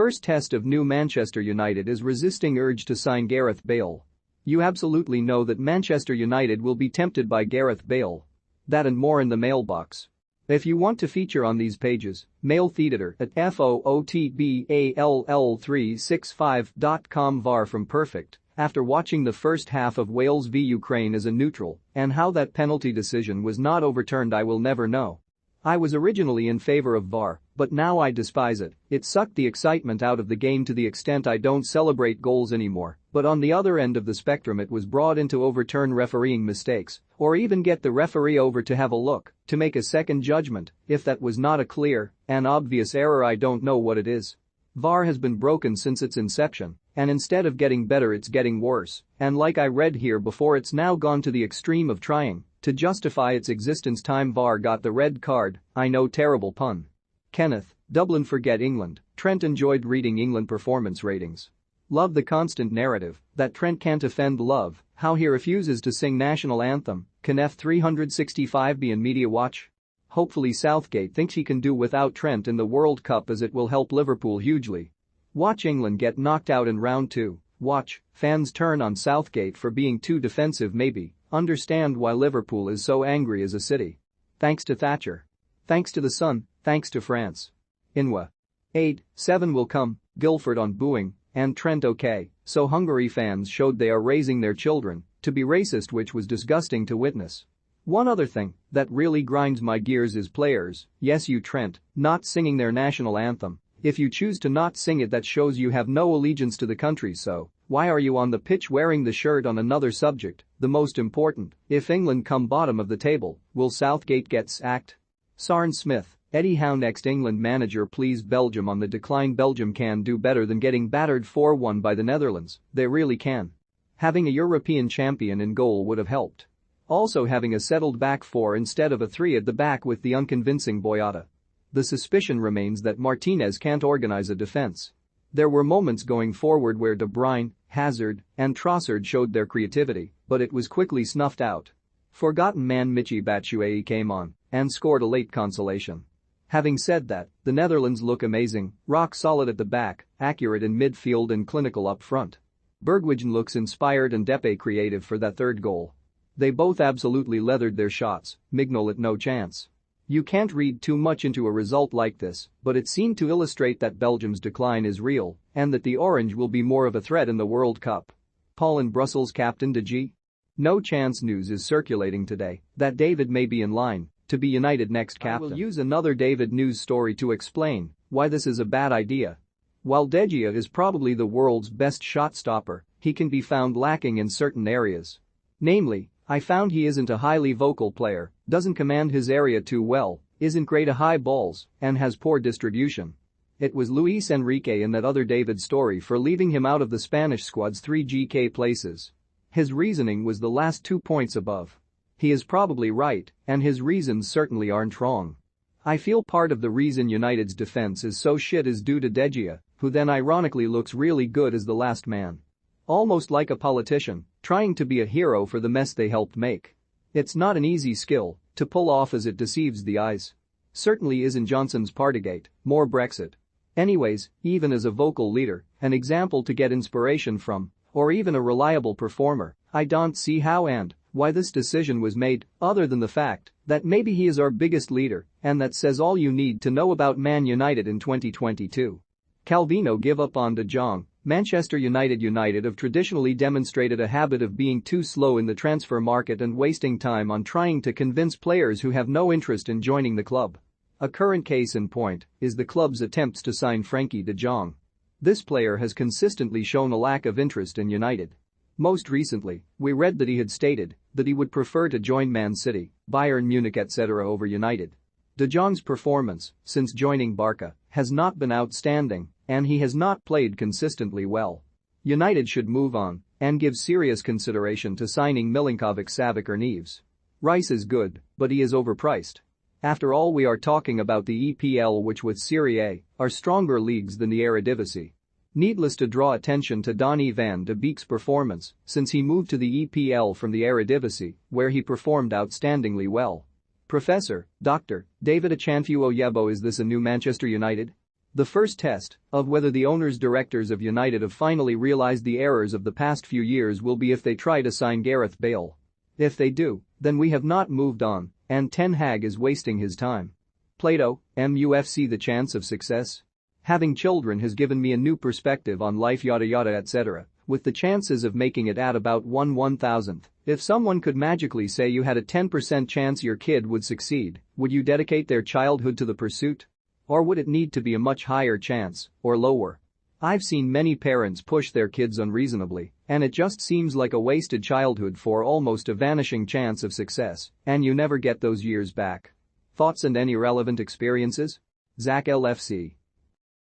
first test of new Manchester United is resisting urge to sign Gareth Bale. You absolutely know that Manchester United will be tempted by Gareth Bale. That and more in the mailbox. If you want to feature on these pages, mail theater at football365.com. VAR from Perfect. After watching the first half of Wales v Ukraine as a neutral and how that penalty decision was not overturned, I will never know. I was originally in favor of VAR, but now I despise it. It sucked the excitement out of the game to the extent I don't celebrate goals anymore. But on the other end of the spectrum, it was brought in to overturn refereeing mistakes or even get the referee over to have a look, to make a second judgment. If that was not a clear and obvious error, I don't know what it is. VAR has been broken since its inception, and instead of getting better it's getting worse, and like I read here before, it's now gone to the extreme of trying to justify its existence. Time VAR got the red card. I know, terrible pun. Kenneth, Dublin. Forget England. Trent enjoyed reading England performance ratings. Love the constant narrative that Trent can't offend Love, how he refuses to sing national anthem. Can F365 be in media watch? Hopefully Southgate thinks he can do without Trent in the World Cup, as it will help Liverpool hugely. Watch England get knocked out in round 2. Watch fans turn on Southgate for being too defensive. Maybe understand why Liverpool is so angry as a city. Thanks to Thatcher. Thanks to the Sun. Thanks to France. Inwa. 8-7 will come. Guildford on booing. And Trent. Okay, so Hungary fans showed they are raising their children to be racist, which was disgusting to witness. One other thing that really grinds my gears is players, yes you Trent, not singing their national anthem. If you choose to not sing it, that shows you have no allegiance to the country, so why are you on the pitch wearing the shirt? On another subject, the most important, if England come bottom of the table, will Southgate get sacked? Sarn Smith, Eddie Howe next England manager. Please, Belgium on the decline. Belgium can do better than getting battered 4-1 by the Netherlands, they really can. Having a European champion in goal would have helped. Also having a settled back four instead of a three at the back with the unconvincing Boyata. The suspicion remains that Martinez can't organize a defense. There were moments going forward where De Bruyne, Hazard, and Trossard showed their creativity, but it was quickly snuffed out. Forgotten man Michy Batshuayi came on and scored a late consolation. Having said that, the Netherlands look amazing, rock solid at the back, accurate in midfield and clinical up front. Bergwijn looks inspired and Depay creative for that third goal. They both absolutely leathered their shots, Mignolet no chance. You can't read too much into a result like this, but it seemed to illustrate that Belgium's decline is real and that the Orange will be more of a threat in the World Cup. Paul in Brussels. Captain De G? No chance. News is circulating today that David may be in line to be United next captain. I will use another David news story to explain why this is a bad idea. While De Gea is probably the world's best shot stopper, he can be found lacking in certain areas. Namely, I found he isn't a highly vocal player, doesn't command his area too well, isn't great at high balls, and has poor distribution. It was Luis Enrique in that other David story for leaving him out of the Spanish squad's 3 GK places. His reasoning was the last 2 points above. He is probably right, and his reasons certainly aren't wrong. I feel part of the reason United's defense is so shit is due to De Gea, who then ironically looks really good as the last man. Almost like a politician, trying to be a hero for the mess they helped make. It's not an easy skill to pull off, as it deceives the eyes. Certainly isn't Johnson's Partygate, more Brexit. Anyways, even as a vocal leader, an example to get inspiration from, or even a reliable performer, I don't see how and why this decision was made, other than the fact that maybe he is our biggest leader, and that says all you need to know about Man United in 2022. Calvino give up on De Jong. Manchester United have traditionally demonstrated a habit of being too slow in the transfer market and wasting time on trying to convince players who have no interest in joining the club. A current case in point is the club's attempts to sign Frenkie de Jong. This player has consistently shown a lack of interest in United. Most recently, we read that he had stated that he would prefer to join Man City, Bayern Munich etc. over United. De Jong's performance since joining Barca has not been outstanding, and he has not played consistently well. United should move on and give serious consideration to signing Milinkovic-Savic or Neves. Rice is good, but he is overpriced. After all, we are talking about the EPL, which with Serie A are stronger leagues than the Eredivisie. Needless to draw attention to Donny van de Beek's performance since he moved to the EPL from the Eredivisie, where he performed outstandingly well. Professor, Dr. David Achanfu Oyebo, is this a new Manchester United? The first test of whether the owners directors of United have finally realized the errors of the past few years will be if they try to sign Gareth Bale. If they do, then we have not moved on, and Ten Hag is wasting his time. Plato, MUFC the chance of success? Having children has given me a new perspective on life yada yada etc. With the chances of making it at about 1/1000th. If someone could magically say you had a 10% chance your kid would succeed, would you dedicate their childhood to the pursuit? Or would it need to be a much higher chance, or lower? I've seen many parents push their kids unreasonably, and it just seems like a wasted childhood for almost a vanishing chance of success, and you never get those years back. Thoughts and any relevant experiences? Zach LFC.